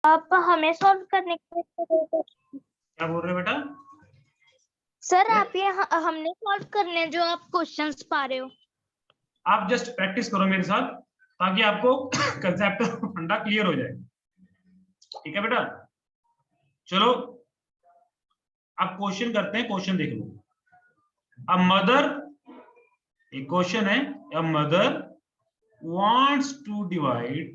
आप हमें सॉल्व करने के क्या बोल रहे हो बेटा? सर आप ये हमने सॉल्व करने जो आप क्वेश्चंस पा रहे हो। आप जस्ट प्रैक्टिस करो मेरे साथ ताकि आपको कंसेप्ट फंडा क्लियर हो जाए। ठीक है बेटा, चलो अब क्वेश्चन करते हैं। क्वेश्चन देख लो। अ मदर, एक क्वेश्चन है, a mother wants to divide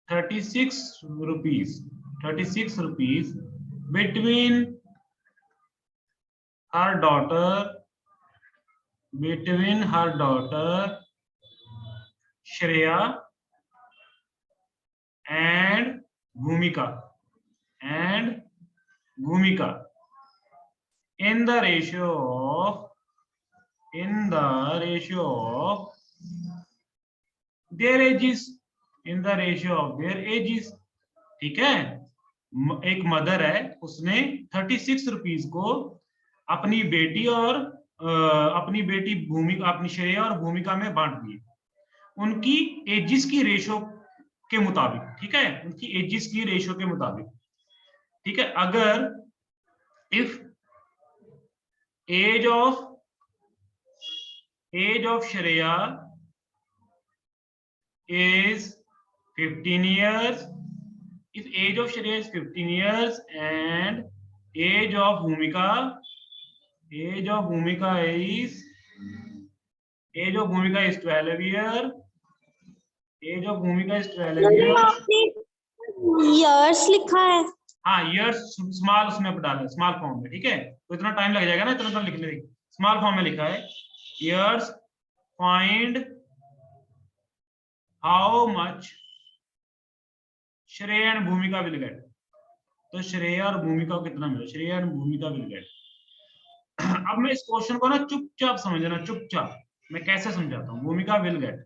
36 rupees between her daughter Shreya and Bhumika in the ratio of their ages, ठीक है। एक मदर है, उसने 36 रुपीज को अपनी बेटी और अपनी श्रेया और भूमिका में बांट दिए, उनकी एजिस की रेशो के मुताबिक। ठीक है, उनकी एजिस की रेशो के मुताबिक। ठीक है, अगर if age of Shreya is 15 years, if age of Shreya is 15 years and age of Bhumika is 12 years, years लिखा है। हाँ, years स्मॉल उसमें डाला है, स्मॉल फॉर्म में। ठीक है, तो इतना टाइम लग जाएगा ना, इतना लिखने में। स्मॉल फॉर्म में लिखा है years, find how much Shreya and भूमिका विल गेट। तो श्रेया और भूमिका को कितना मिला? श्रेया एंड भूमिका विल गेट। अब मैं इस क्वेश्चन को ना चुपचाप समझना, चुपचाप। मैं कैसे समझाता हूँ? भूमिका विल गेट,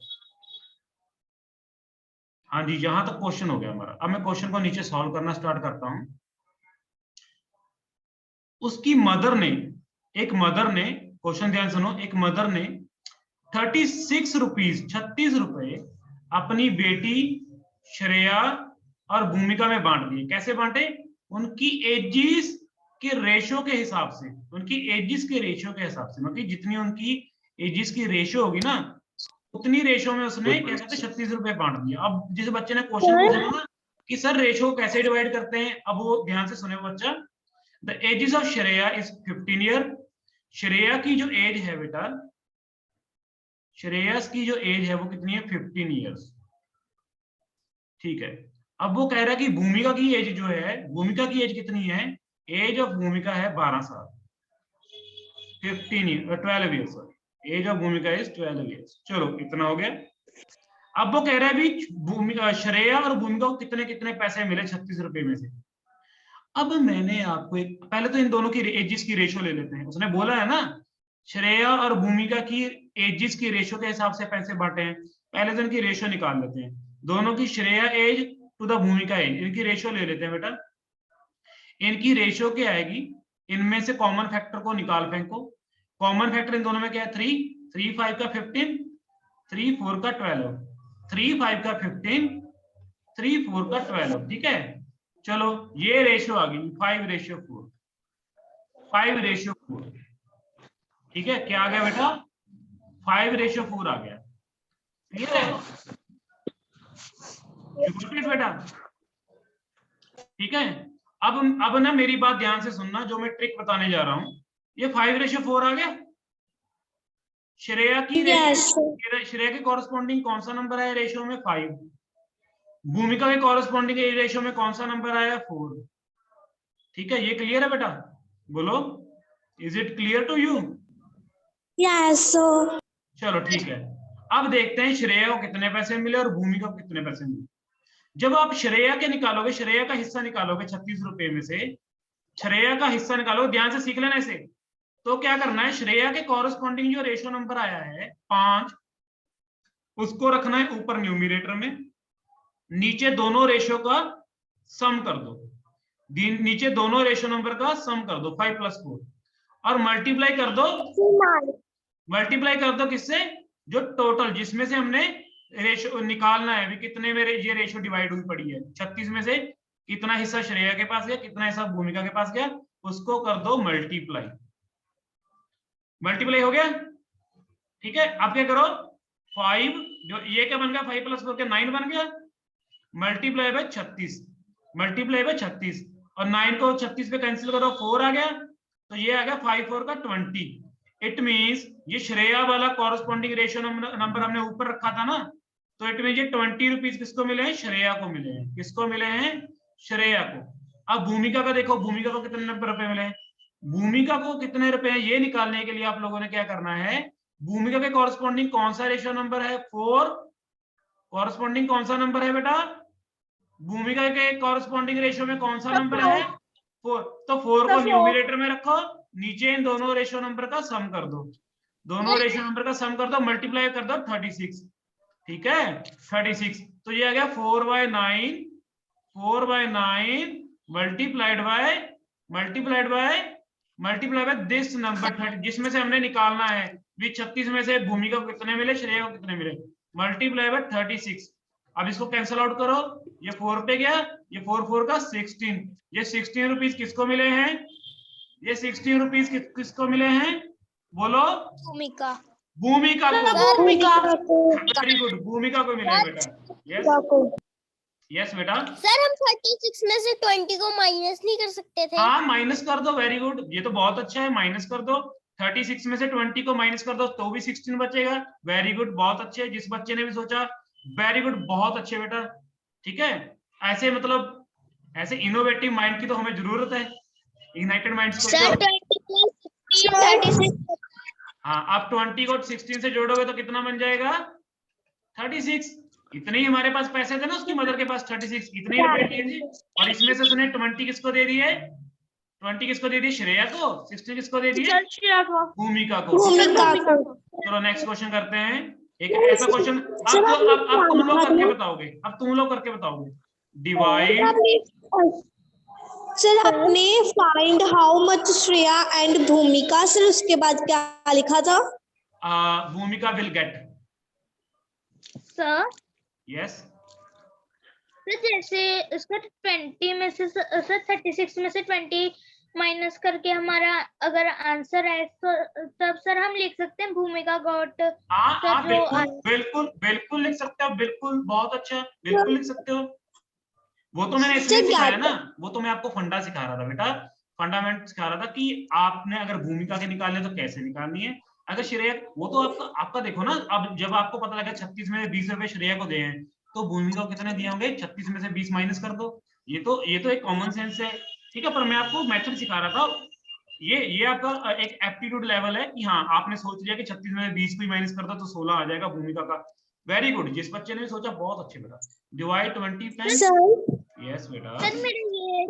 हाँ जी, यहां तक क्वेश्चन हो गया हमारा। अब मैं क्वेश्चन को नीचे सॉल्व करना स्टार्ट करता हूं। उसकी मदर ने, क्वेश्चन ध्यान सुनो, एक मदर ने 36 रुपए अपनी बेटी श्रेया और भूमिका में बांट दिए। कैसे बांटे? उनकी एजिस के रेशो के हिसाब से, मतलब जितनी उनकी एजिस की रेशो होगी ना, उतनी रेशो में उसने क्या कहते हैं 36 रुपए बांट दिया। अब जिस बच्चे ने क्वेश्चन पूछा ना कि सर रेशो को कैसे डिवाइड करते हैं, अब वो ध्यान से सुने बच्चा। The ages of Shreya is 15 year. Shreya की जो एज है बेटा, श्रेयस की जो एज है वो कितनी है? 15 ईयर्स। ठीक है, अब वो कह रहा है कि भूमिका की एज जो है, भूमिका की एज कितनी है? एज ऑफ भूमिका है 12 साल, 12 ईयर्स। एज ऑफ भूमिका इज 12 ईयर्स। चलो इतना हो गया। अब वो कह रहा है भी भूमिका, श्रेया और भूमिका को कितने कितने पैसे मिले 36 रुपए में से। अब मैंने आपको एक, पहले तो इन दोनों की एजिस की रेशो ले लेते हैं। उसने बोला है ना श्रेया और भूमिका की एजिस की रेशो के हिसाब से पैसे बांटे हैं। पहले तो इनकी रेशो निकाल लेते हैं, दोनों की श्रेया एज टू द भूमिका एज, इनकी रेशो ले लेते हैं बेटा। इनकी रेशो क्या आएगी? इनमें से कॉमन फैक्टर को निकाल फेंको। कॉमन फैक्टर इन दोनों में क्या है? 3 5 का 15, 3 4 का 12, 3 5 का 15, 3 4 का 12। ठीक है, चलो ये रेशो आ गई 5:4, 5:4। ठीक है, क्या आ गया बेटा? 5:4 आ गया। क्लियर है बेटा? ठीक है, अब ना मेरी बात ध्यान से सुनना, जो मैं ट्रिक बताने जा रहा हूं। ये 5:4 आ गया। श्रेया की श्रेया के कॉरेस्पॉन्डिंग कौन सा नंबर है रेशियो में? 5। भूमिका के कॉरेस्पॉन्डिंग रेशियो में कौन सा नंबर आया? 4। ठीक है, ये क्लियर है बेटा? बोलो, is it clear to you? Yes sir. चलो ठीक है, अब देखते हैं श्रेया को कितने पैसे मिले और भूमिका को कितने पैसे मिले। जब आप श्रेया के निकालोगे, श्रेया का हिस्सा निकालोगे 36 रुपए में से, श्रेया का हिस्सा निकालोगे, ध्यान से सीख लेना इसे। तो क्या करना है? श्रेया के कॉरेस्पॉन्डिंग जो रेशियो नंबर आया है 5, उसको रखना है ऊपर न्यूमरेटर में, नीचे दोनों रेशियो का सम कर दो, नीचे दोनों रेशियो नंबर का सम कर दो 5 + 4, और मल्टीप्लाई कर दो किससे? जो टोटल, जिसमें से हमने रेशो निकालना है, अभी कितने में ये रेशो डिवाइड हुई पड़ी है। 36 में से कितना हिस्सा श्रेया के पास गया, कितना हिस्सा भूमिका के पास गया, उसको कर दो मल्टीप्लाई। मल्टीप्लाई हो गया, ठीक है। अब क्या करो, 5 जो ये क्या बन गया, 5 प्लस 4 के 9 बन गया, मल्टीप्लाई बाय 36, मल्टीप्लाई बाय 36, और 9 को 36 पे कैंसिल करो, 4 आ गया, तो ये आ गया 5 4 का 20। इट मींस ये श्रेया वाला कॉरस्पॉन्डिंग रेशियो नंबर हमने ऊपर रखा था ना, तो इट मींस ये 20 रुपीज किसको मिले हैं, श्रेया को मिले हैं। किसको मिले हैं, श्रेया को। अब भूमिका का देखो, भूमिका को कितने रुपए मिले हैं, भूमिका को कितने रुपए हैं, ये निकालने के लिए आप लोगों ने क्या करना है, भूमिका के कॉरस्पॉन्डिंग कौन सा रेशियो नंबर है, 4, कॉरस्पॉन्डिंग कौन सा नंबर है बेटा, भूमिका के कॉरस्पॉन्डिंग रेशियो में कौन सा नंबर है, 4, तो 4 को न्यूमरेटर में रखो, नीचे इन दोनों रेशियो नंबर का सम कर दो, दोनों रेशियो नंबर का सम कर दो, मल्टीप्लाई कर दो 36, ठीक है 36, तो ये आ गया 4/9 मल्टीप्लाइड बाय दिस नंबर, जिसमें से हमने निकालना है भी 36 में से भूमिका को कितने मिले, श्रेया को कितने मिले, मल्टीप्लाई बाय 36। अब इसको कैंसिल आउट करो, ये 4 पे गया, ये 4 4 का 16, ये 16 रुपीज किसको मिले हैं, ये 16 रुपीज किसको मिले हैं, बोलो, भूमिका भूमिका को, वेरी गुड, भूमिका को मिले बेटा, यस यस बेटा। सर हम 36 में से 20 को माइनस नहीं कर सकते थे? हाँ माइनस कर दो, वेरी गुड, ये तो बहुत अच्छा है, माइनस कर दो, 36 में से 20 को माइनस कर दो तो भी 16 बचेगा, वेरी गुड, बहुत अच्छे, जिस बच्चे ने भी सोचा, वेरी गुड, बहुत अच्छे बेटा, ठीक है। ऐसे मतलब ऐसे इनोवेटिव माइंड की तो हमें जरूरत है, इग्नाइटेड माइंड्स को। Sir 20 plus 36। हाँ, आप 20 को 16 से जोड़ोगे तो कितना बन जाएगा, 36। इतने ही हमारे पास पैसे थे ना, उसकी मदर के पास 36, इतने ही रुपए दिए थे, और इसमें से उसने 20 किसको दे दिए, 20 किसको दे दिए, श्रेया को, 16 किसको दे दिए, भूमिका को। चलो नेक्स्ट क्वेश्चन करते हैं, एक ऐसा क्वेश्चन, अब तुम लोग करके बताओगे, अब तुम लोग करके बताओगे, डिवाइड। सर आपने find how much Shreya and भूमिका, सर उसके बाद क्या लिखा था, भूमिका विल गेट, सर यस, जैसे सर 20 में से सर 36 में से 20 माइनस करके हमारा अगर आंसर है तो तब सर हम लिख सकते हैं भूमिका गॉट। हाँ बिल्कुल बिल्कुल लिख सकते हो, बिल्कुल, बहुत अच्छा, बिल्कुल लिख सकते हो। वो तो मैंने इसलिए सिखाया ना, वो तो मैं आपको फंडा सिखा रहा था बेटा, फंडामेंट सिखा रहा था कि आपने अगर भूमिका के निकालने तो कैसे निकालनी है, अगर श्रेया, वो तो आपका देखो ना, अब जब आपको पता लगा 36 में 20 रुपए श्रेया को दिए हैं, तो भूमिका को कितने दिए होंगे, 36 में से 20 माइनस कर दो, ये तो एक कॉमन सेंस है, ठीक है। पर मैं आपको मेथड सिखा रहा था, ये आपका एक एप्टीट्यूड लेवल है कि हाँ आपने सोच लिया कि 36 में 20 को माइनस कर दो तो 16 आ जाएगा भूमिका का, वेरी गुड, जिस बच्चे ने भी सोचा बहुत अच्छे बेटा। डिवाइड 20 टाइम्स, यस बेटा,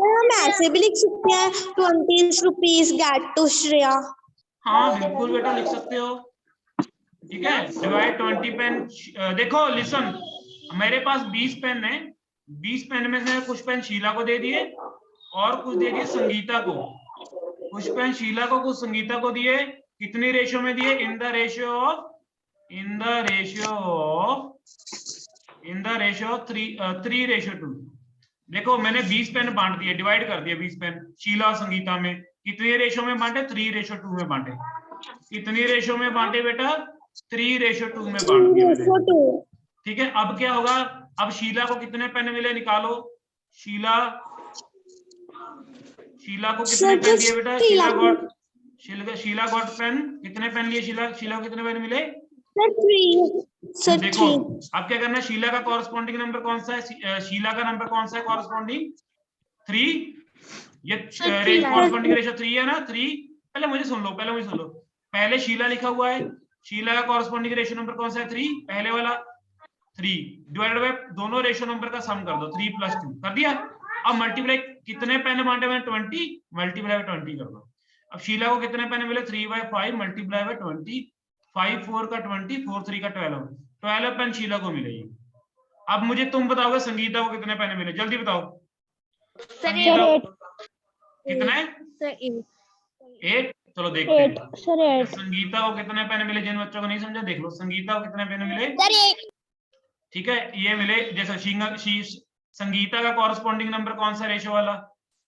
हम ऐसे भी लिख सकते हैं 20 रुपीज गेट टू श्रेया, हाँ बिल्कुल बेटा लिख सकते हो, ठीक है। डिवाइड 20 पेन, देखो लिसन, मेरे पास 20 पेन है, 20 पेन में से कुछ पेन शीला को दे दिए और कुछ दे दिए संगीता को, कुछ पेन शीला को, कुछ संगीता को दिए, कितनी रेशियो में दिए, इन द रेशियो ऑफ 3:2। देखो मैंने 20 पेन बांट दिए, डिवाइड कर दिया 20 पेन शीला और संगीता में, कितनी रेशियो में बांटे, 3:2 में बांटे, कितनी रेशियो में बांटे बेटा, 3:2 में बांट दिया मैंने, ठीक है। अब क्या होगा, अब शीला को कितने पेन मिले, निकालो, शीला को कितने पेन दिए बेटा, शीला गॉट पेन, कितने पेन लिए, शीला को कितने पेन मिले, सर देखो अब क्या करना है, शीला का कॉरस्पॉन्डिंग नंबर कौन सा है, शीला का नंबर कौन सा है कॉरस्पॉन्डिंग, 3, ये कॉरस्पॉन्डिंग रेशियो 3 है ना, 3, पहले मुझे सुन लो, पहले शीला लिखा हुआ है, शीला का कॉरस्पॉन्डिंग रेशियो नंबर कौन सा है, 3, पहले वाला 3, डिवाइडेड बाय दोनों रेशियो नंबर का सम कर दो, 3 + 2 कर दिया। अब मल्टीप्लाई, कितने पेन बांटे मैंने, 20, मल्टीप्लाई बाय 20 कर दो। अब शीला को कितने पेन मिले, 3/5 मल्टीप्लाई बाय 20, 5 4 का 20, 4 3 का 12 पेन शीला को मिलेगी। अब मुझे तुम बताओगे संगीता को कितने पेन मिले, जल्दी बताओ, संगीता कितने, 8, चलो देखते हैं संगीता को कितने पेन मिले, जिन बच्चों को नहीं समझा देख लो, संगीता को कितने पेन मिले, ठीक है, ये मिले। जैसे संगीता का कॉरस्पॉन्डिंग नंबर कौन सा रेशो वाला,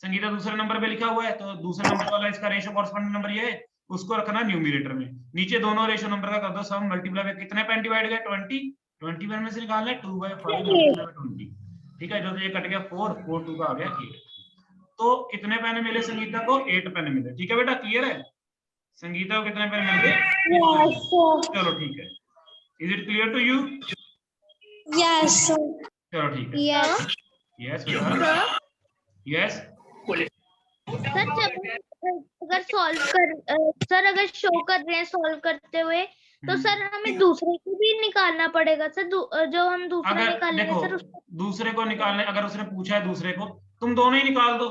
संगीता दूसरे नंबर पे लिखा हुआ है, तो दूसरे नंबर वाला इसका रेशो कॉरस्पॉन्डिंग नंबर ये है, उसको रखना न्यूमरेटर में। नीचे दोनों रेशो नंबर का कर दो सम, मल्टीप्लाई में कितने पेन डिवाइड गए 20, 20 पेन में से निकालना है 2/5 मल्टीप्लाई में 20। ठीक है, जो ये कट गया 4, 4 2 का आ गया 8। तो कितने पेन मिले संगीता को? 8 पेन मिले। ठीक है बेटा, क्लियर है? संगीता को कितने पेन मिल गए? चलो ठीक है। Is it clear to you? Yes, sir. चलो ठीक है। Yes. यस बेटा, यस। सर जब अगर सॉल्व कर सर अगर शो कर रहे हैं सॉल्व करते हुए, तो सर हमें दूसरे को भी निकालना पड़ेगा सर। जो हम दूसरा अगर निकालेंगे देखो सर उसको। दूसरे को निकालने, अगर उसने पूछा है दूसरे को, तुम दोनों ही निकाल दो,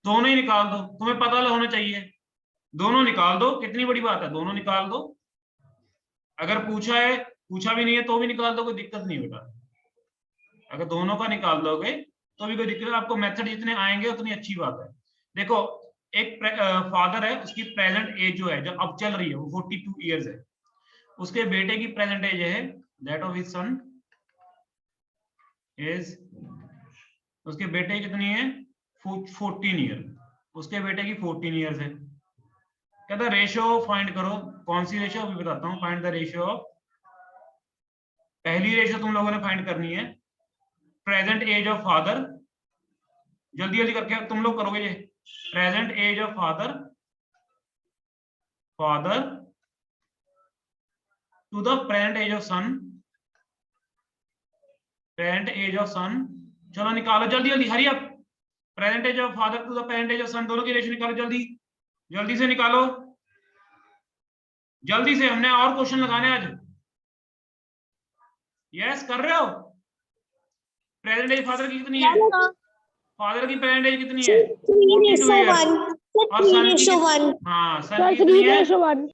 दोनों ही निकाल दो, तुम्हें पता होना चाहिए। दोनों निकाल दो, कितनी बड़ी बात है, दोनों निकाल दो। अगर पूछा है, पूछा भी नहीं है तो भी निकाल दो, कोई दिक्कत नहीं बेटा। अगर दोनों का निकाल दोगे तो भी कोई दिक्कत, आपको मेथड जितने आएंगे उतनी अच्छी बात है। देखो एक फादर है, उसकी प्रेजेंट एज जो है, जो अब चल रही है, वो 42 ईयर्स है। उसके बेटे की प्रेजेंट एज है, that of his son is, उसके बेटे की कितनी है? 14 ईयर। उसके बेटे की 14 ईयर्स है। कहता रेशियो फाइंड करो। कौन सी रेशियो? अभी बताता हूँ। फाइंड द रेशियो ऑफ, पहली रेशियो तुम लोगों ने फाइंड करनी है प्रेजेंट एज ऑफ फादर। जल्दी जल्दी करके तुम लोग करोगे ये। Present age of father to the present age of son, present age of son. चलो निकालो जल्दी जल्दी, hurry up. Present age of father to the present age of son, दोनों की रेशियो निकालो जल्दी, जल्दी से निकालो, जल्दी से। हमने और क्वेश्चन लगाने आज। यस कर रहे हो? प्रेजेंट एज फादर की कितनी है? फादर की प्रेजेंट एज कितनी है? 3:1. और सन की 3:1. हाँ, सन की कितनी है? 14।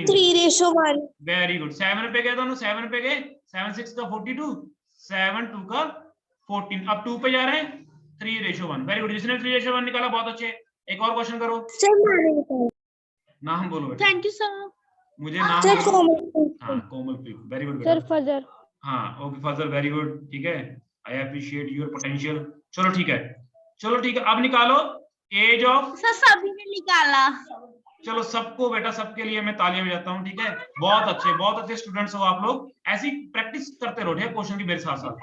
3:1. Very good. 7 पे गए दोनों, 7 पे गए। 7 6 का 42, 7 2 का 14। अब 2 पे जा रहे हैं, 3:1। Very good. जिसने 3:1 निकाला बहुत अच्छे। एक और क्वेश्चन करो। नाम बोलो बेटा। Thank you sir. मुझे नाम सर बोलो। कोमल। हाँ कोमलप्रीत, वेरी गुड सर बेटा। फजर। हाँ ओके फजल, वेरी गुड। ठीक है, आई अप्रिशिएट योर पोटेंशियल। चलो ठीक है, चलो ठीक है। अब निकालो एज ऑफ। सर सभी ने निकाला। चलो सबको बेटा, सबके लिए मैं तालियां बजाता हूँ। ठीक है, बहुत अच्छे स्टूडेंट्स हो आप लोग। ऐसी प्रैक्टिस करते रहो क्वेश्चन की मेरे साथ साथ।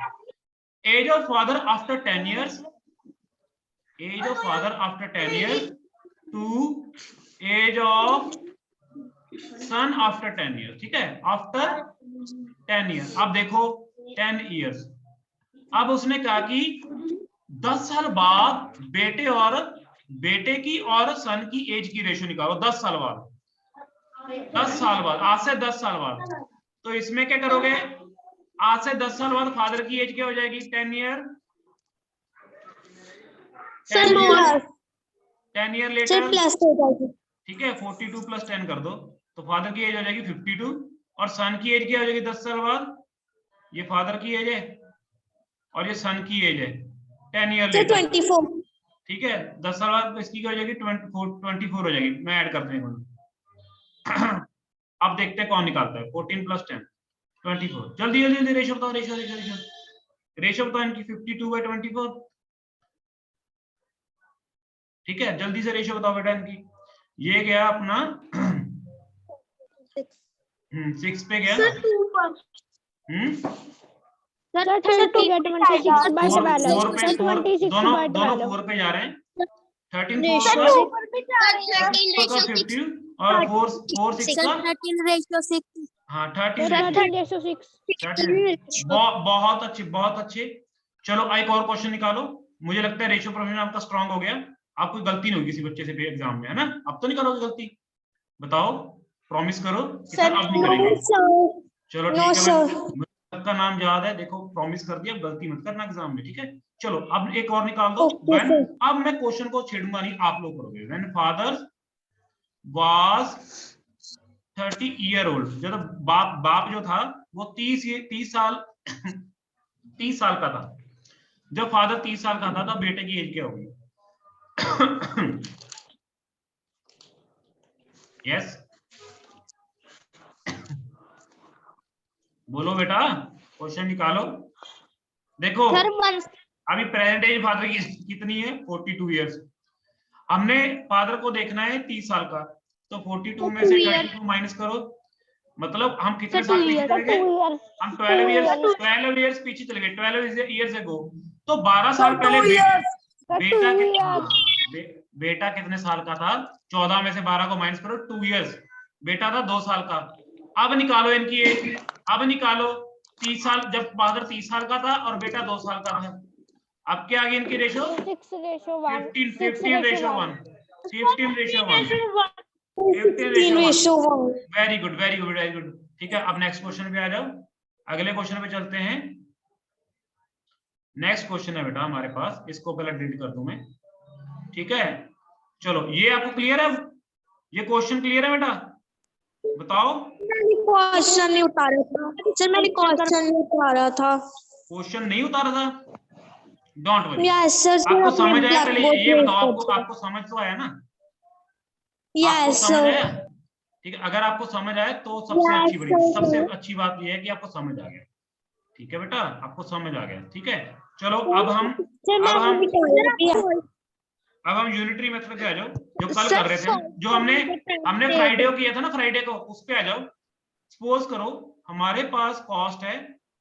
Age of father after 10 years, age of father after 10 years to age of son after 10 years। ठीक है, आफ्टर 10 years। अब देखो 10 years, अब उसने कहा कि 10 साल बाद बेटे की और सन की एज की रेशियो निकालो। 10 साल बाद, 10 साल बाद, आज से 10 साल बाद। तो इसमें क्या करोगे? आज से 10 साल बाद फादर की एज क्या हो जाएगी? 10 ईयर। 10 ईयर लेटर, ठीक है, 42 + 10 कर दो, तो फादर की एज हो जाएगी 52। और सन की एज क्या हो जाएगी 10 साल बाद? ये फादर की एज है और ये सन की एज है 10 ईयर लेटर। 24। ठीक है, 10 साल बाद इसकी क्या हो जाएगी? 24 हो जाएगी। मैं ऐड करते हैं। अब देखते हैं कौन निकालता है। 14 + 10 24। जल्दी जल्दी जल्दी रेशियो बताओ, रेशियो बताओ इनकी। 52/24। ठीक है, जल्दी से रेशियो बताओ बेटा इनकी। ये गया अपना 6 पे गया। सर 26/12 दोनों 4 पे जा रहे हैं। 13 4 का 50 और 4 6 का 13:6। हाँ 13:6। बहुत अच्छे। चलो एक और क्वेश्चन निकालो। मुझे लगता है रेशियो प्रोफेशन आपका स्ट्रांग हो गया। आप कोई गलती नहीं होगी किसी बच्चे से एग्जाम में, है ना? अब तो नहीं करोगे गलती? बताओ, प्रॉमिस करो कि सर अब नहीं करेंगे। चलो ठीक है, मुझे सबका नाम याद है। देखो प्रॉमिस कर दिया, गलती मत करना एग्जाम में। ठीक है, चलो अब एक और निकाल दो। अब मैं क्वेश्चन को छेड़ूंगा नहीं, आप लोग करोगे। When father was 30 year old, जब बाप जो था वो 30 साल का था। जब फादर 30 साल का था तो बेटे की एज क्या होगी? यस बोलो बेटा, क्वेश्चन निकालो। देखो सर अभी प्रेजेंट एज फादर की कितनी है 42 इयर्स। हमने फादर को देखना है 30 साल का, तो 42 में से 32 माइनस करो, मतलब हम कितने साल पीछे चले गए, हम 12 इयर्स पीछे चले गए, 12 इयर्स अगो। तो 12 साल पहले बेटा कितने साल का था, 14 में से 12 को माइनस करो, 2 इयर्स, बेटा था 2 साल का। अब निकालो इनकी एज, अब निकालो 30 साल, जब फादर 30 साल का था और बेटा 2 साल का था। अब क्या आ गई इनकी ratio 15 ratio 1, 15 ratio 1। Very good very good very good. ठीक है, अब नेक्स्ट क्वेश्चन पे आ जाओ, अगले क्वेश्चन पे चलते हैं। नेक्स्ट क्वेश्चन है बेटा हमारे पास, इसको पहले डिलीट कर दूं मैं। ठीक है, चलो ये आपको क्लियर है, ये क्वेश्चन क्लियर है बेटा, बताओ। क्वेश्चन नहीं उतारा था सर, मैंने क्वेश्चन नहीं उतारा था। क्वेश्चन नहीं उतारा था, डोंट वरी। यस सर, आपको समझ आया, पहले ये बताओ, आपको आपको समझ तो आया ना? यस समझ सर। आया? ठीक है, अगर आपको समझ आए तो सबसे अच्छी बात यह है कि आपको समझ आ गया। ठीक है बेटा, आपको समझ आ गया। ठीक है, चलो अब हम यूनिटरी मेथड पे आ जाओ, जो कल कर रहे थे, जो हमने फ्राइडे को किया था ना, फ्राइडे को, उस पे आ जाओ। सपोज करो हमारे पास कॉस्ट है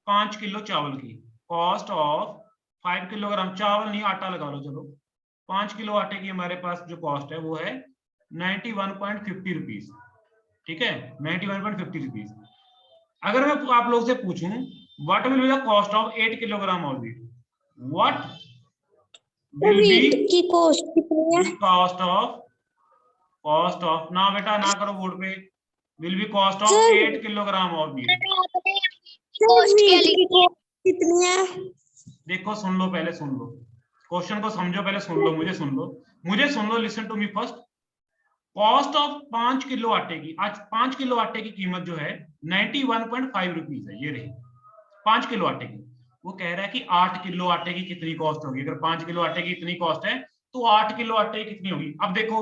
5 किलो चावल की, कॉस्ट ऑफ 5 किलोग्राम चावल, नहीं आटा लगा लो, चलो 5 किलो आटे की हमारे पास जो कॉस्ट है वो है 91.50 रुपीज। ठीक है, 91.50 रुपीज। अगर मैं आप लोग से पूछूं what will be the cost of 8 kilogram of wheat, what wheat की कॉस्ट कितनी है? कॉस्ट ऑफ ना बेटा ना करो बोर्ड पे, will be cost of 8 kilogram of wheat. कितनी है? देखो सुन लो, पहले सुन लो क्वेश्चन को, समझो पहले, सुन लो, मुझे सुन लो, listen to me first. Cost of 5 kilo आटे की, आज 5 किलो आटे की कीमत जो है 91.5 रुपीज है, ये रही 5 किलो आटे की। वो कह रहा है कि 8 किलो आटे की कितनी कॉस्ट होगी, अगर 5 किलो आटे की इतनी कॉस्ट है तो 8 किलो आटे की कितनी होगी। अब देखो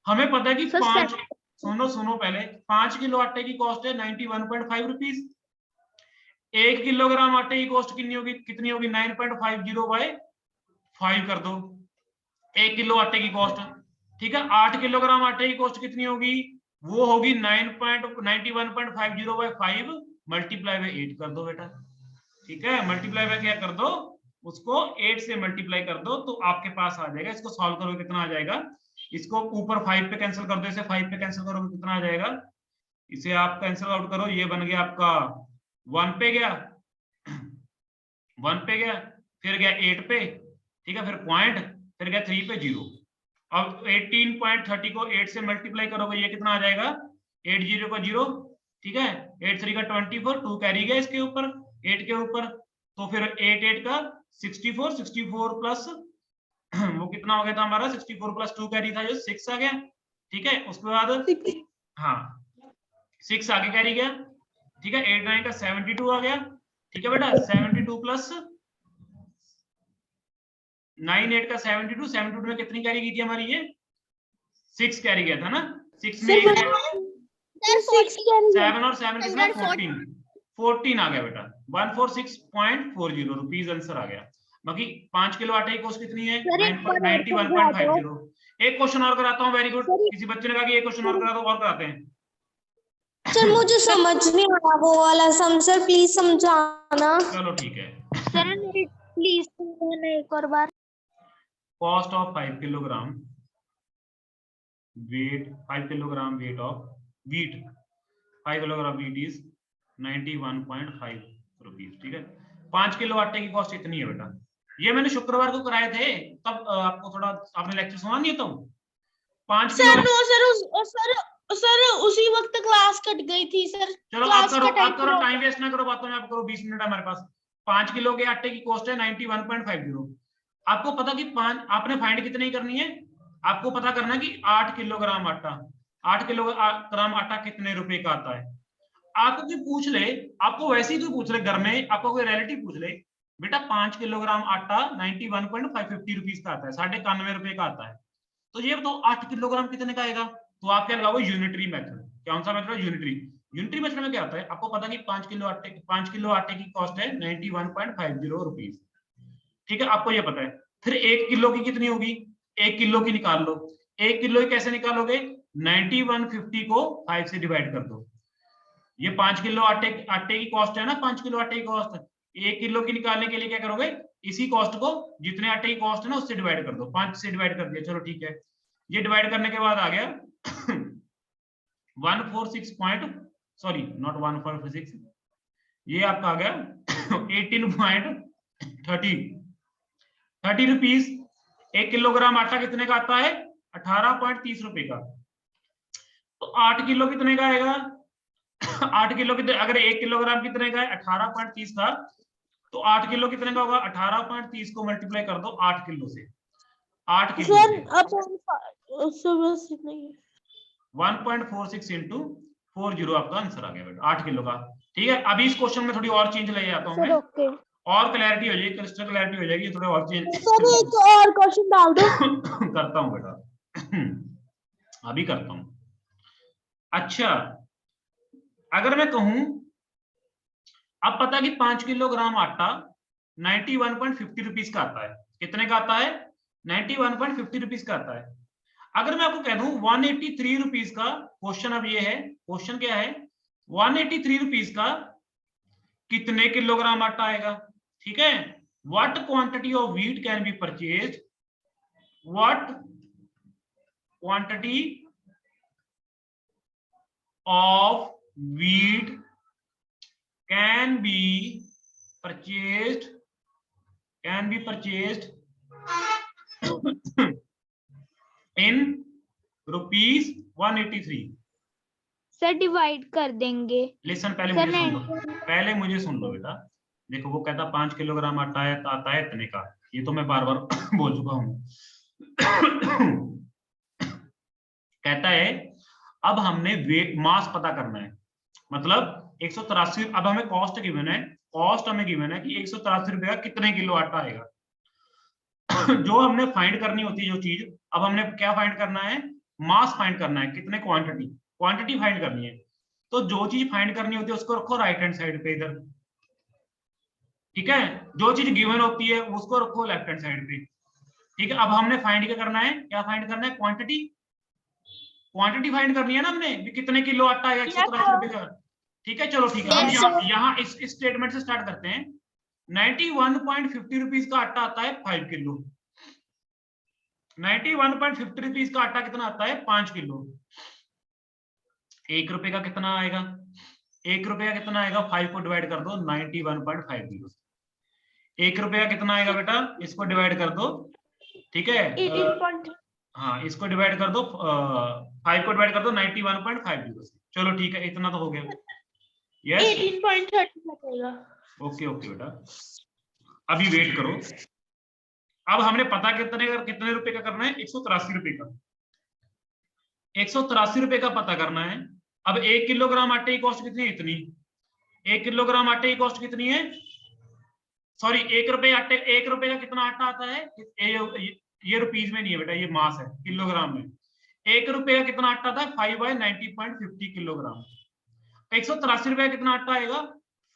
हमें पता है कि 5, सुनो पहले, 5 किलो आटे की कॉस्ट है 91.5 रुपीज। 1 किलोग्राम आटे की कॉस्ट कितनी होगी 9.50 बाय 5 कर दो, 1 किलो आटे की कॉस्ट। ठीक है, 8 किलोग्राम आटे की कॉस्ट कितनी होगी, वो होगी 91.50 बाय 5 मल्टीप्लाई बाय 8 कर दो बेटा। ठीक है, मल्टीप्लाई बाय क्या कर दो, उसको 8 से मल्टीप्लाई कर दो, तो आपके पास आ जाएगा। इसको सॉल्व करोगे कितना आ जाएगा, इसको ऊपर 5 पे कैंसिल कर दो, इसे 5 पे कैंसिल करोगे कितना आ जाएगा, इसे आप कैंसिल आउट करो, ये बन गया आपका 1 पे गया, 1 पे गया, फिर गया 8 पे, ठीक है, फिर पॉइंट, फिर गया 3 पे 0। अब 18.30 को 8 से मल्टीप्लाई करोगे, ये कितना आ जाएगा 8 0 का 0, ठीक है, 8 3 का 24, 2 कैरी गया इसके ऊपर 8 के ऊपर, तो फिर 8 8 का 64, 64 प्लस वो कितना हो गया था हमारा 64 प्लस 2 कैरी था जो 6 आ गया। ठीक है, उसके बाद हाँ 6 आगे कैरी गया, ठीक है, 8 9 का 72 आ गया। ठीक है बेटा, 72 प्लस 9 8 का 72, 72 में कितनी कैरी की थी हमारी, ये 6 कैरी गया था ना, 6 में 7 और 7 कितना 14 आ गया बेटा, 146.40 रुपीज आंसर आ गया। बाकी 5 किलो आटे की कॉस्ट कितनी है 91.50। एक क्वेश्चन और कराता हूँ, वेरी गुड, किसी बच्चे ने कहा कि एक क्वेश्चन और करा दो, और कराते हैं। सर मुझे समझ नहीं आ रहा वो वाला सम, सर प्लीज समझाना। चलो ठीक है, सर प्लीज समझाना एक और बार। Cost of 5 kilogram weight, 5 kilogram weight of wheat, 5 kilogram wheat is 91.5 rupees. ठीक है, 5 किलो आटे की कॉस्ट इतनी है बेटा। ये मैंने शुक्रवार को कराए थे, तब आपको थोड़ा आपने लेक्चर सुना नहीं तो 5 किलो सर उसी वक्त क्लास कट गई थी सर। चलो आप करो टाइम वेस्ट ना करो बातों में, आप करो, 20 मिनट है हमारे पास। 5 किलो के आटे की कॉस्ट है 91.50। आपको पता कि 5 आपने फाइंड कितनी करनी है, आपको पता करना है कि 8 किलोग्राम आटा, 8 किलोग्राम आटा कितने रुपए का आता है। आपको कोई पूछ ले, आपको वैसे ही कोई पूछ ले, घर में आपको कोई रिलेटिव पूछ ले, बेटा 5 किलोग्राम आटा 91.50 रुपीज का आता है, 91.5 रुपए का आता है, तो ये बताओ 8 किलोग्राम कितने का आएगा। तो आप क्या लगाओगे, यूनिटरी मेथड। कौन सा मेथड है, यूनिटरी। यूनिटरी मेथड में क्या होता है, आपको पता है कि 5 किलो आटे की कॉस्ट है 91.50 रुपीज, ठीक है, आपको ये पता है। फिर 1 किलो की कितनी होगी, 1 किलो की निकाल लो। 1 किलो की कैसे निकालोगे, 9150 को 5 से डिवाइड कर दो। ये 5 किलो आटे की कॉस्ट है ना, 5 किलो आटे की कॉस्ट, 1 किलो की निकालने के लिए क्या करोगे, इसी कॉस्ट को जितने आटे की कॉस्ट है ना उससे डिवाइड कर दो। 5 से डिवाइड कर दिया, चलो ठीक है। ये डिवाइड करने के बाद आ गया 146 पॉइंट, सॉरी नॉट 146, ये आपका आ गया 18.30 रुपीज। 1 किलोग्राम आटा कितने का आता है, 18.30 रुपए का। तो 8 किलो कितने का आएगा 8 किलो कितने, अगर 1 किलोग्राम कितने का है 18.30 का, तो 8 किलो कितने का होगा, 18.30 को मल्टीप्लाई कर दो 8 किलो से, 8 किलो सर से अब बस इतना ही। 1.46 इंटू 40 आपका आंसर आ गया बेटा, 8 किलो का। ठीक है, अभी इस क्वेश्चन में थोड़ी और चेंज ले जाता हूं सर मैं, ओके और क्लैरिटी हो जाएगी, क्रिस्टल क्लैरिटी हो जाएगी, थोड़ा और चेंज सर एक और क्वेश्चन डाल दो। करता हूं बेटा, अभी करता हूं। अच्छा, अगर मैं कहूं, अब पता कि 5 किलोग्राम आटा 91.50 रुपीज का आता है, कितने का आता है, 91.50 रुपीज का आता है। अगर मैं आपको कह दूं 183 रुपीज का, क्वेश्चन अब ये है, क्वेश्चन क्या है, 183 रुपीज का कितने किलोग्राम आटा आएगा, ठीक है। What quantity of wheat can be purchased, what quantity of wheat can be purchased in rupees 183। Sir divide कर देंगे। लिसन, पहले सर मुझे सुन लो, पहले मुझे सुन लो बेटा। देखो वो कहता 5 किलोग्राम आटा है, आता है इतने का, ये तो मैं बार बार बोल चुका हूं। कहता है अब हमने वेट मास पता करना है, मतलब 183, अब हमें कॉस्ट गिवन है, कॉस्ट हमें गिवन है कि 183 रुपए का कितने किलो आटा आएगा। जो हमने फाइंड करनी होती है जो चीज, अब हमने क्या फाइंड करना है, मास फाइंड करना है, कितने क्वांटिटी फाइंड करनी है। तो जो चीज फाइंड करनी होती है उसको रखो राइट हैंड साइड पे इधर, ठीक है। जो चीज गिवन होती है उसको रखो लेफ्ट हैंड साइड पे, ठीक है। अब हमने फाइंड क्या करना है, क्या फाइंड करना है, क्वांटिटी फाइंड करनी है ना हमने, कितने किलो आटा आएगा 183 रुपए का, ठीक है। चलो ठीक है, हम यहाँ इस स्टेटमेंट से स्टार्ट करते हैं। 91.50 रुपीज का आटा आता है 5 किलो, 91.50 रुपीज का आटा कितना आता है, 5 किलो। 1 रुपए का कितना आएगा, 1 रुपए का कितना आएगा, 5 को डिवाइड कर दो 91.50 से। 1 रुपए का कितना आएगा बेटा, इसको डिवाइड कर दो, ठीक है। हाँ, इसको डिवाइड कर दो, 5 को डिवाइड कर दो 91.50 से। चलो ठीक है, इतना तो हो गया। यस 18.30 बचेगा। ओके बेटा, अभी वेट करो। अब हमने पता कितने रुपए का करना है, 183 रुपए का, 183 रुपए का पता करना है। अब 1 किलोग्राम आटे की कॉस्ट कितनी है, इतनी। 1 किलोग्राम आटे की कॉस्ट कितनी है, सॉरी 1 रुपए का कितना आटा आता है, ये रुपीज में नहीं है बेटा, ये मास है, किलोग्राम में। 1 रुपए का कितना आटा था, 5/90.50 किलोग्राम। 183 रुपए का कितना आटा आएगा,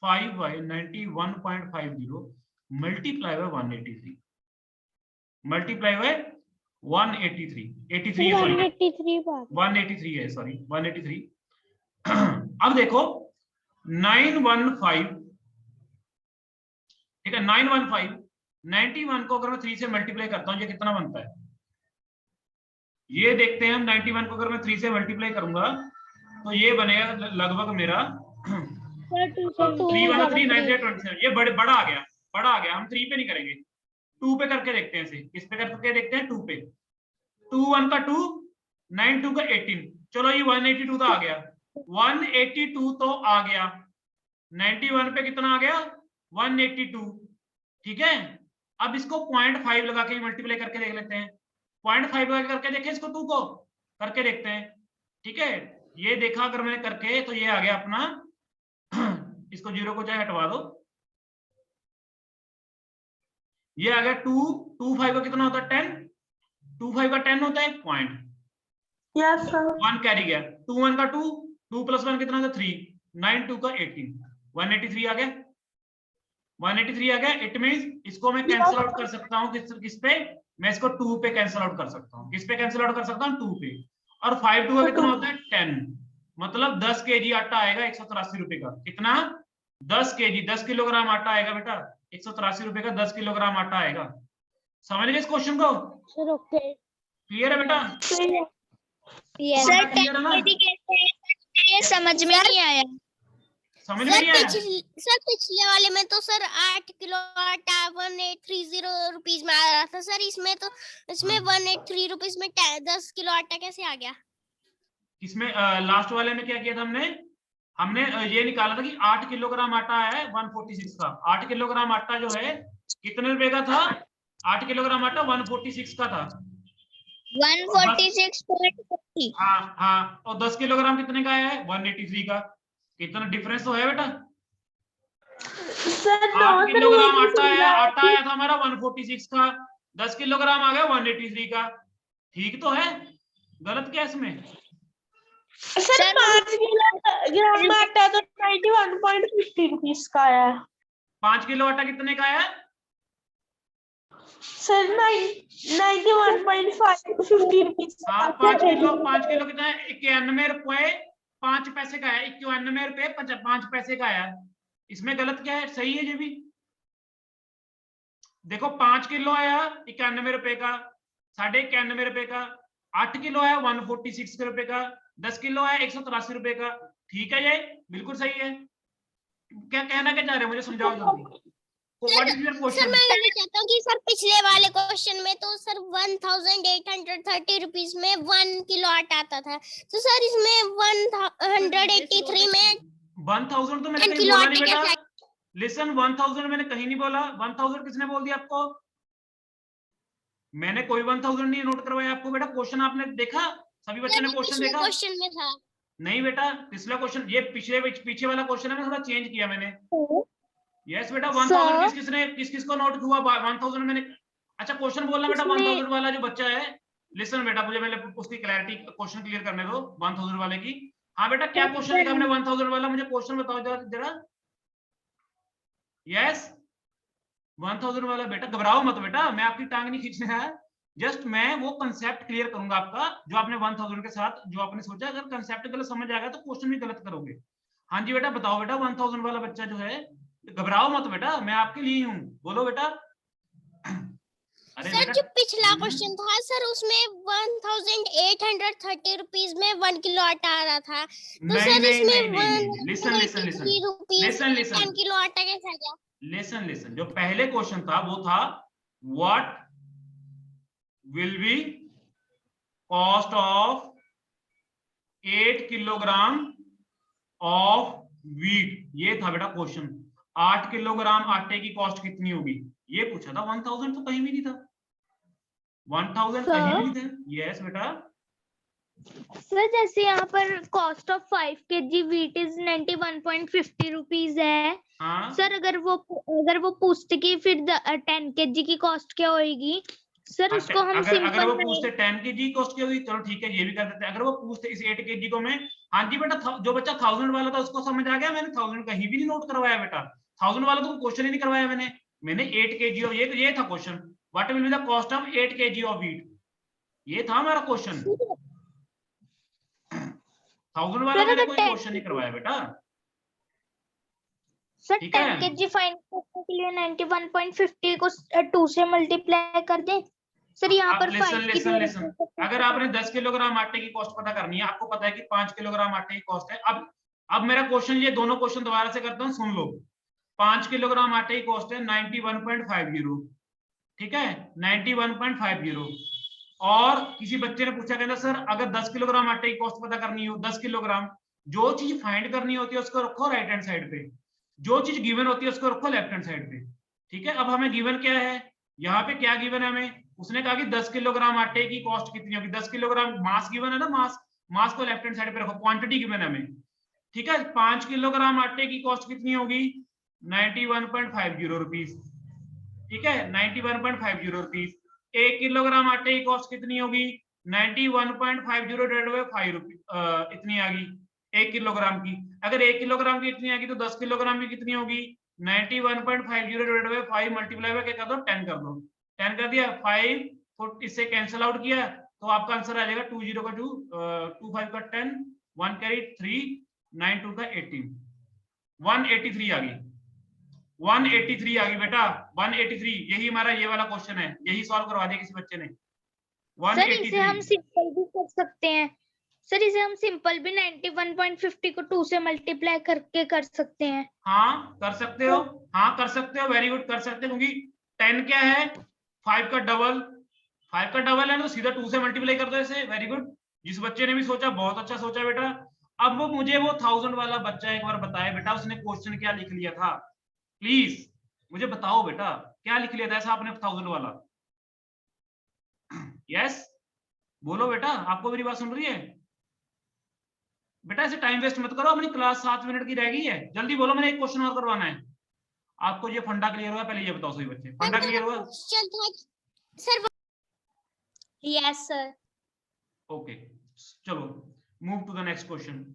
5/91.50 मल्टीप्लाई बाय 183, मल्टीप्लाई बाय 183, 183 है, सॉरी 183। अब देखो 915, ठीक है, 915, 91 को अगर मैं 3 से मल्टीप्लाई करता हूं, ये कितना बनता है, ये देखते हैं हम। 91 को अगर मैं 3 से मल्टीप्लाई करूंगा तो ये बनेगा लगभग मेरा 313, ये बड़ा आ गया, हम 3 पे नहीं करेंगे, 2 पे करके देखते हैं इसे। किस पे करके देखते हैं, 2 पे। 2 1 का 2, 9 2 का 18, चलो ये 182 तो आ गया, 182 तो आ गया। 91 पे कितना आ गया, 182, ठीक है। अब इसको 0.5 लगा के मल्टीप्लाई करके देख लेते हैं, 0.5 लगा करके देखें इसको, 2 को करके देखते हैं, ठीक है। ये देखा अगर मैंने करके, तो ये आ गया अपना, इसको 0 को चाहे हटवा दो, ये आ गया 2 5 का कितना होता है, 10, 2 5 का 10 होता है, पॉइंट। Yes sir. 1 कैरी गया, 2 1 का 2, 2 + 1 कितना था 3, 9 2 का 18, 183 आ गया, 183 आ गया। इट मींस इसको मैं कैंसिल आउट कर सकता हूँ किस पे, मैं इसको 2 पे कैंसिल आउट कर सकता हूँ। किस पे कैंसिल आउट कर सकता हूँ, 2 पे। और 5 2 का कितना होता है 10, मतलब 10 केजी आटा आएगा 183 रुपए का। कितना, 10 केजी, 10 किलोग्राम आटा आएगा बेटा, 183 रुपए का 10 किलोग्राम आटा आएगा। समझ गए इस क्वेश्चन को? Sir okay. क्लियर है बेटा? Yes. सर क्लियर है ना? ये समझ में नहीं आया। समझ में नहीं आया? सर पिछले वाले में तो सर 8 किलो आटा 1830 रुपीज में आ रहा था सर, इसमें तो इसमें 183 रुपीज में 10 किलो आटा कैसे आ गया? इसमें लास्ट वाले में क्या किया था हमने ये निकाला था कि 8 किलोग्राम आटा है 146 का। 8 किलोग्राम आटा जो है कितने रुपए का था? 8 किलोग्राम आटा 146 का था। 146.50। हाँ, और 10 किलोग्राम कितने का है? 183 का। कितना डिफरेंस तो है बेटा? सर 8 किलोग्राम आटा आया था हमारा 146 का, 10 किलोग्राम आ गया 183 का। ठीक तो है? गलत क्या इसमें? सर 5 किलोग्राम आटा तो 91.50 रुपीज का है। 5 किलो आटा कितने का है सर 91.50 रुपीज। हाँ, 5 किलो कितना है? 91 रुपए 5 पैसे का है। 91 रुपए 5 पैसे का है। इसमें गलत क्या है? सही है ये भी। देखो 5 किलो आया 91 रुपए का, 91.5 रुपए का, 8 किलो है 146 रुपए का, 10 किलो है 183 रुपए का। ठीक है, ये बिल्कुल सही है। क्या कहना क्या चाह रहे हो, मुझे समझाओ जल्दी। What is your sir question? मैं कहना चाहता हूँ कि सर पिछले वाले क्वेश्चन में तो सर 1830 रुपीज में 1 किलो आटा आता था, तो सर इसमें 183 में 1000 तो मैंने 10 कहीं किलो बोला आटे नहीं बेटा। कैसे? लिसन, 1000 मैंने कहीं नहीं बोला। 1000 किसने बोल दिया आपको? मैंने कोई 1000 नहीं नोट करवाया आपको बेटा। क्वेश्चन आपने देखा? सभी बच्चों ने क्वेश्चन पिछले देखा? क्वेश्चन में था। नहीं बेटा, पिछला क्वेश्चन, ये पीछे वाला क्वेश्चन है, मैं थोड़ा चेंज किया मैंने। यस बेटा, 1000 किस को नोट हुआ? 1000 मैंने। अच्छा क्वेश्चन बोलना बेटा। 1000 वाला जो बच्चा है, लिसन बेटा, मुझे पहले उसकी क्लैरिटी, क्वेश्चन क्लियर करने दो 1000 वाले की। हाँ बेटा, क्या क्वेश्चन लिखा हमने 1000 वाला? मुझे क्वेश्चन बताओ जरा। यस 1000 वाला बेटा, घबराओ मत बेटा, मैं आपकी टांग नहीं खींचने आया। जस्ट मैं वो कंसेप्ट क्लियर करूंगा आपका, जो आपने 1000 के साथ जो आपने सोचा। अगर कंसेप्ट गलत समझ आएगा तो क्वेश्चन भी गलत करोगे। हाँ जी बेटा, बताओ बेटा। 1000 वाला बच्चा जो है, घबराओ मत बेटा, मैं आपके लिए हूँ। बोलो बेटा। अरे सर बेटा, जो पिछला क्वेश्चन था सर, उसमें 1830 रुपीज में 1 किलो आटा आ रहा था, तो सर इसमें 183 रुपीज में 10 किलो आटा कैसे आ गया? लिसन, जो पहले क्वेश्चन था वो था what will be cost of 8 kilogram of wheat. ये था बेटा क्वेश्चन। 8 किलोग्राम आटे की कॉस्ट कितनी होगी, ये पूछा था। 1000 तो कहीं भी नहीं था। 1000 कहीं भी नहीं था। यस बेटा। सर जैसे यहाँ पर cost of 5 kg wheat is 91.50 rupees है। हाँ सर अगर वो पूछते कि फिर 10 kg की कॉस्ट क्या होगी, सर उसको हम अगर वो सिंपल पूछते 10 kg कॉस्ट क्या होगी, चलो ठीक है, ये भी कर देते हैं। अगर वो पूछते इस 8 kg को मैं, हाँ जी बेटा, जो बच्चा 1000 वाला था उसको समझ आ गया। मैंने 1000 कहीं भी नहीं नोट करवाया बेटा। 1000 वाला तो क्वेश्चन ही नहीं करवाया मैंने 8 kg और ये था question. What will be the cost of 8 kg of wheat, ये था हमारा क्वेश्चन। 1000 वाला मैंने कोई क्वेश्चन नहीं करवाया बेटा। सर ठीक 10 है। kg फाइंड करने के लिए 91.50 को 2 से मल्टीप्लाई कर दें। सर यहाँ पर 5 की लिसन, अगर आपने 10 किलोग्राम आटे की कॉस्ट पता करनी है, आपको पता है कि 5 किलोग्राम आटे की कॉस्ट है। अब मेरा क्वेश्चन, ये दोनों क्वेश्चन दोबारा से करता हूँ, सुन लो। 5 किलोग्राम आटे की कॉस्ट है 91.50। ठीक है, 91.50। और किसी बच्चे ने पूछा, कहता सर अगर 10 किलोग्राम आटे की कॉस्ट पता करनी हो, 10 किलोग्राम, जो चीज फाइंड करनी होती है उसको रखो राइट हैंड साइड पे, जो चीज गिवन होती है उसको रखो लेफ्ट हैंड साइड पे। ठीक है, अब हमें गिवन क्या है, यहाँ पे क्या गिवन है हमें? उसने कहा कि 10 किलोग्राम आटे की कॉस्ट कितनी होगी। 10 किलोग्राम मास गिवन है ना, मास को लेफ्ट हैंड साइड पे रखो, क्वांटिटी गिवन है हमें। ठीक है, 5 किलोग्राम आटे की कॉस्ट कितनी होगी? 91.50 रुपीज। ठीक है, 91.50 रुपीज। 1 किलोग्राम आटे की कॉस्ट कितनी होगी? 91.50 डिवाइडेड बाय 5 रुपीज, इतनी आ गई। 1 किलोग्राम की। अगर 1 किलोग्राम की इतनी आएगी तो 10 किलोग्राम की कितनी होगी? 91.50 डिवाइडेड बाय 5 मल्टीप्लाई बाय क्या कर दो 10 कर दो। 10 कर दिया, 5 को इससे कैंसिल आउट किया तो आपका आंसर आ जाएगा 20 का 2, 25 का 10, 1 कैरी 3, 9 2 का 18, 183 आ गई। 183 आ गई बेटा, 183। यही हमारा ये वाला क्वेश्चन है, यही सॉल्व करवा दिया किसी बच्चे ने। सर इसे हम 183। सिंपल भी कर सकते हैं। सर इसे हम सिंपल भी 91.50 को 2 से मल्टीप्लाई करके कर सकते हैं। हाँ कर सकते हो, हाँ कर सकते हो, वेरी गुड कर सकते हो, क्योंकि 10 क्या है 5 का डबल, 5 का डबल है तो सीधा 2 से मल्टीप्लाई कर दो इसे। वेरी गुड, जिस बच्चे ने भी सोचा बहुत अच्छा सोचा बेटा। अब वो मुझे वो 1000 वाला बच्चा एक बार बताए बेटा उसने क्वेश्चन क्या लिख लिया था, प्लीज मुझे बताओ बेटा क्या लिख लिया था ऐसा आपने 1000 वाला। यस बोलो बेटा, आपको मेरी बात सुन रही है बेटा? ऐसे टाइम वेस्ट मत करो, अपनी क्लास 7 मिनट की रह गई है, जल्दी बोलो, मैंने एक क्वेश्चन और करवाना है आपको। ये फंडा क्लियर हुआ? पहले ये बताओ सही बच्चे, फंडा क्लियर हुआ? क्वेश्चन था सर। Yes sir. ओके चलो move to the next question.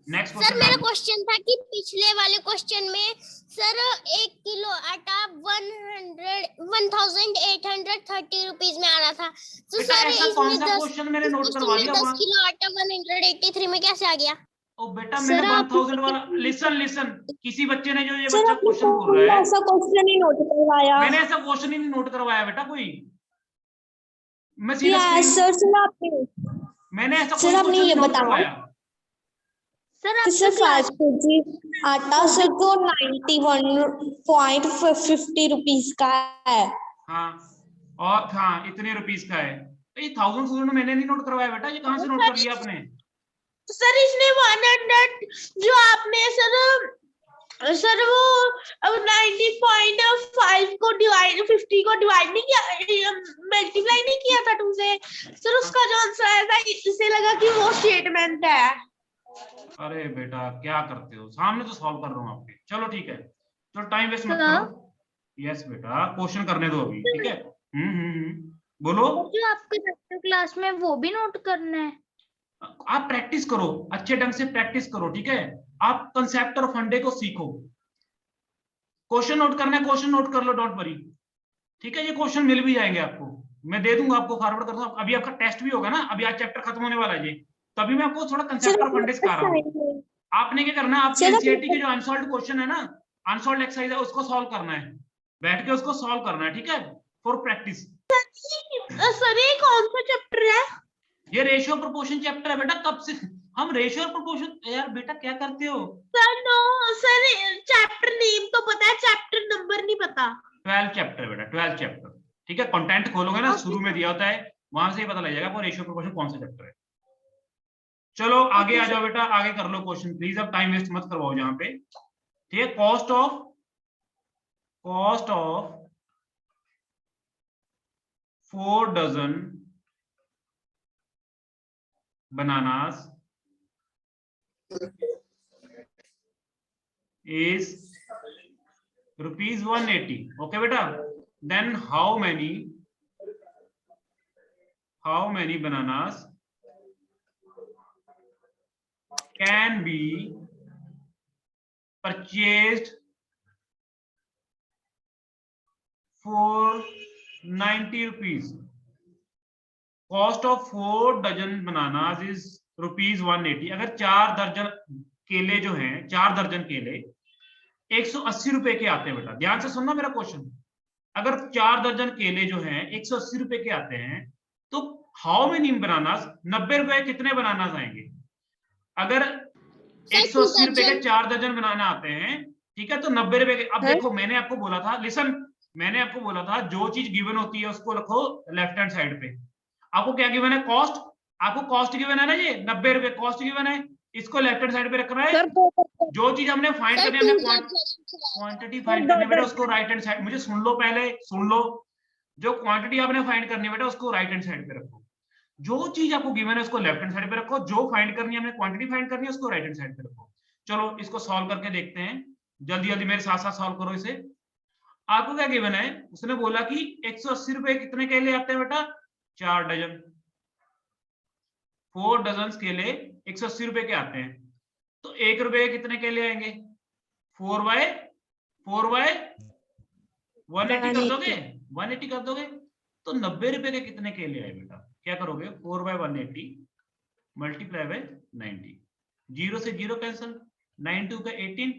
Next sir question मेरा क्वेश्चन था कि पिछले वाले क्वेश्चन में सर 1 किलो आटा 1830 रुपीज में आ रहा था, तो बेटा सर ऐसा कौन इसमें सा 10 क्वेश्चन मैंने नोट करवा दिया 10 किलो आटा 183 में कैसे आ गया? ओ बेटा मैंने सर, आप 1000 वाला, लिसन लिसन, किसी बच्चे ने जो ये सर बच्चा आपने क्वेश्चन बोल रहा है, ऐसा क्वेश्चन ही नोट करवाया? मैंने ऐसा क्वेश्चन ही नहीं नोट करवाया बेटा कोई, मैं सीधा यस स्क्रीन, सर। सर आपने मैंने ऐसा सर कोई आपने क्वेश्चन ये नहीं नोट बताया करवाया। सर कि आपकी सर क्लास 5 kg आटा सर तो 91.50 रुपीज का है। हाँ और हाँ इतने रुपीस का है, तो ये 1000 मैंने नहीं नोट करवाया बेटा, ये कहाँ से नोट कर लिया आपने? सर इसने 100 जो आपने सर वो 90.5 को डिवाइड 50 को डिवाइड नहीं किया, मल्टीप्लाई नहीं किया था 2 से, सर उसका जो आंसर आया था इसे लगा कि वो स्टेटमेंट है। अरे बेटा क्या करते हो, सामने तो सॉल्व कर रहा हूँ आपके। चलो ठीक है, चलो टाइम वेस्ट मत हाँ। करो। यस बेटा क्वेश्चन करने दो अभी, ठीक है। बोलो। जो आपके क्लास में वो भी नोट करना है। आप प्रैक्टिस करो, अच्छे ढंग से प्रैक्टिस करो, ठीक है। आप कंसेप्ट और फंडे को सीखो, क्वेश्चन नोट करना है क्वेश्चन नोट कर लो, डोंट वरी, ठीक है। ये क्वेश्चन मिल भी जाएंगे आपको, मैं दे दूंगा आपको, फॉरवर्ड कर दूंगा। अभी आपका टेस्ट भी होगा ना, अभी आज चैप्टर खत्म होने वाला है ये, तभी मैं आपको थोड़ा कंसेप्ट और फंडे सिखा रहा हूँ। आपने क्या करना है, आपकी एनसीईआरटी के जो अनसॉल्व्ड क्वेश्चन है ना, अनसॉल्व्ड एक्सरसाइज है, उसको सॉल्व करना है, बैठ के उसको सॉल्व करना है, ठीक है, फॉर प्रैक्टिस। सर ये कौन सा चैप्टर है? ये रेशियो प्रोपोर्शन चैप्टर है बेटा। कब से हम रेशियो और प्रोपोर्शन, यार बेटा क्या करते हो? Sir no sir chapter name तो पता है, चैप्टर नंबर नहीं पता। 12 चैप्टर बेटा, 12 चैप्टर, ठीक है। कंटेंट खोलोगे ना, शुरू में दिया होता है, वहां से ही पता लग जाएगा वो रेशियो प्रोपोर्शन कौन सा चैप्टर है। चलो आगे आ जाओ बेटा, आगे कर लो क्वेश्चन प्लीज, अब टाइम वेस्ट मत करवाओ यहाँ पे, ठीक है। Cost of 4 dozen bananas is ₹180. Okay beta, then how many bananas can be purchased for 90 rupees? Cost of 4 dozen bananas is ₹180। अगर 4 दर्जन केले जो हैं, 4 दर्जन केले 180 रुपए के आते हैं बेटा, ध्यान से सुनना मेरा क्वेश्चन। अगर 4 दर्जन केले जो हैं 180 रुपए के आते हैं, तो हाउ मेनी बनानास, 90 रुपए कितने बनानास आएंगे? अगर 180 रुपए के 4 दर्जन बनाना आते हैं, ठीक है, तो 90 रुपए के। अब देखो मैंने आपको बोला था, लिसन, मैंने आपको बोला था जो चीज गिवन होती है उसको रखो लेफ्ट हैंड साइड पे। आपको क्या गिवन है? कॉस्ट, आपको कॉस्ट गिवन है ना, ये 90 रुपए कॉस्ट गिवन है, इसको लेफ्ट हैंड साइड पे रखना है। जो चीज हमने फाइंड करनी है, हमने क्वांटिटी फाइंड करनी है बेटा, उसको राइट हैंड साइड, मुझे सुन लो पहले, सुन लो, जो क्वांटिटी आपने फाइंड करनी है बेटा उसको राइट हैंड साइड पे रखो, जो चीज आपको गिवन है उसको लेफ्ट हैंड साइड पे रखो, जो फाइंड करनी है, हमने क्वांटिटी फाइंड करनी है उसको राइट हैंड साइड पे रखो। चलो इसको सॉल्व करके देखते हैं, जल्दी जल्दी मेरे साथ साथ सॉल्व करो इसे। आपको क्या गिवन है? उसने बोला कि 180 रुपए कितने केले आते हैं बेटा? 4 डजन। 4 डजन केले 180 रुपए के आते हैं, तो 1 रुपए के कितने केले आएंगे? 4 बाय 180 कर दोगे, 180 कर दोगे, तो 90 रुपए के कितने केले आए बेटा? क्या करोगे? 4 बाय 180 मल्टीप्लाई बाय 90, 0 से 0 कैंसिल, 9 2 का 18,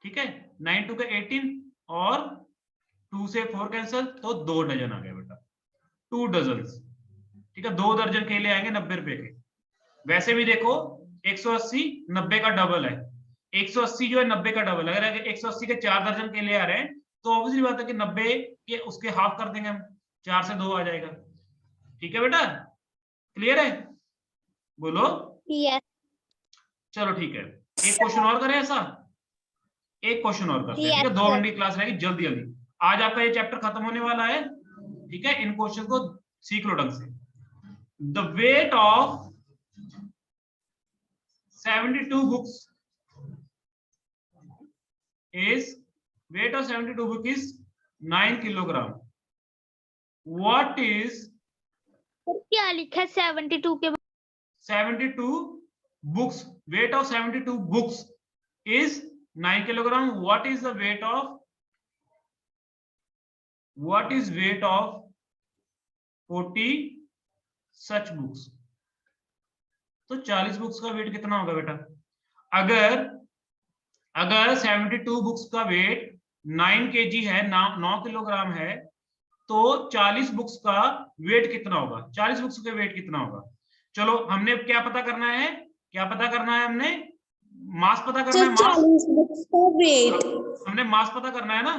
ठीक है, 9 2 का 18 और 2 से 4 कैंसिल, तो 2 डजन आ गए बेटा, 2 डजन, ठीक है, 2 दर्जन केले आएंगे 90 रुपए के। वैसे भी देखो 180 90 का डबल है, 180 जो है 90 का डबल है। अगर 180 के 4 दर्जन केले आ रहे हैं तो ऑब्वियसली बात है कि 90 के उसके हाफ कर देंगे हम, 4 से 2 आ जाएगा। ठीक है बेटा, क्लियर है? बोलो। यस चलो ठीक है, एक क्वेश्चन और करें ऐसा, एक क्वेश्चन और करते हैं, ठीक है? 2 मिनट की क्लास रहेगी, जल्दी जल्दी। आज आपका ये चैप्टर खत्म होने वाला है, ठीक है? इन क्वेश्चन को सीख लो ढंग से। The weight of 72 books is 72 book is 9 kilogram. What is sir क्या लिखा है 72 के बाद? 72 books? Weight of 72 books is 9 kilogram. What is the weight of 40 such books? तो 40 बुक्स का वेट कितना होगा बेटा? अगर 72 बुक्स का वेट 9 kg है, 9 किलोग्राम है, तो 40 बुक्स का वेट कितना होगा? 40 बुक्स का वेट कितना होगा? चलो हमने क्या पता करना है? हमने मास पता करना है। 40 बुक्स का वेट, हमने मास पता करना है ना,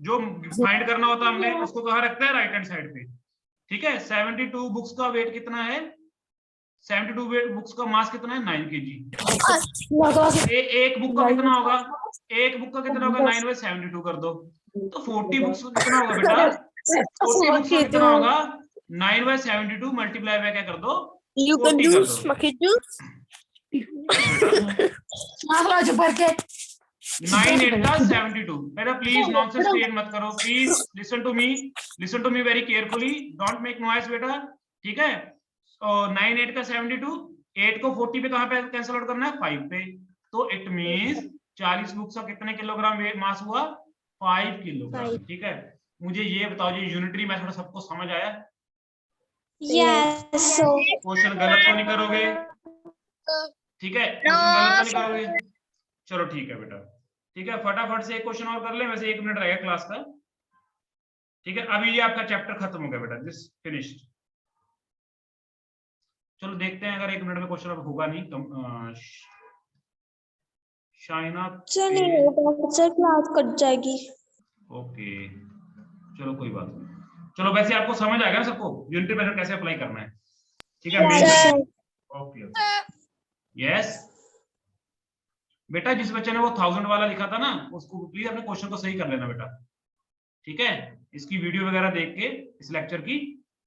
जो फाइंड करना होता है हमने उसको कहाँ रखते हैं? राइट हैंड साइड पे, ठीक है? 72 बुक्स का वेट कितना है? 72 बुक्स का मास कितना है? 9 kg। एक बुक का कितना होगा? 9 बाय 72 कर दो, तो 40 बुक्स का कितना होगा बेटा? 40 बुक्स का कितना होगा? 9 बाय 72 मल्टीप्लाई बाय क्या कर दो? 40 कर दो। 9 8 का 72। बेटा प्लीज नॉनसेंस क्रिएट मत करो, please listen to me very carefully, don't make noise बेटा, ठीक है? और 9 8 का 72, 8 को 40 पे कहां पे कैंसिल आउट करना है? 5 पे, तो इट मींस 40 बुक्स का कितने किलोग्राम वेट मास हुआ? 5 किलोग्राम, ठीक है? मुझे ये बताओ, ये यूनिटरी मेथड सबको समझ आया? यस क्वेश्चन गलत तो नहीं करोगे, ठीक है? क्वेश्चन गलत तो नहीं करोगे? चलो ठीक है बेटा, ठीक है, फटाफट से एक क्वेश्चन और कर ले, वैसे 1 मिनट रहेगा क्लास का, ठीक है? अभी ये आपका चैप्टर खत्म हो गया बेटा, दिस फिनिश्ड। चलो देखते हैं, अगर 1 मिनट में क्वेश्चन अब होगा नहीं तो शाइना चलिए सर क्लास कट जाएगी। ओके चलो कोई बात नहीं। चलो वैसे आपको समझ आ गया ना सबको यूनिटरी मेथड कैसे अप्लाई करना है, ठीक है? ओके यस बेटा, जिस बच्चे ने वो 1000 वाला लिखा था ना, उसको प्लीज अपने क्वेश्चन को सही कर लेना बेटा, ठीक है? इसकी वीडियो वगैरह देख के इस लेक्चर की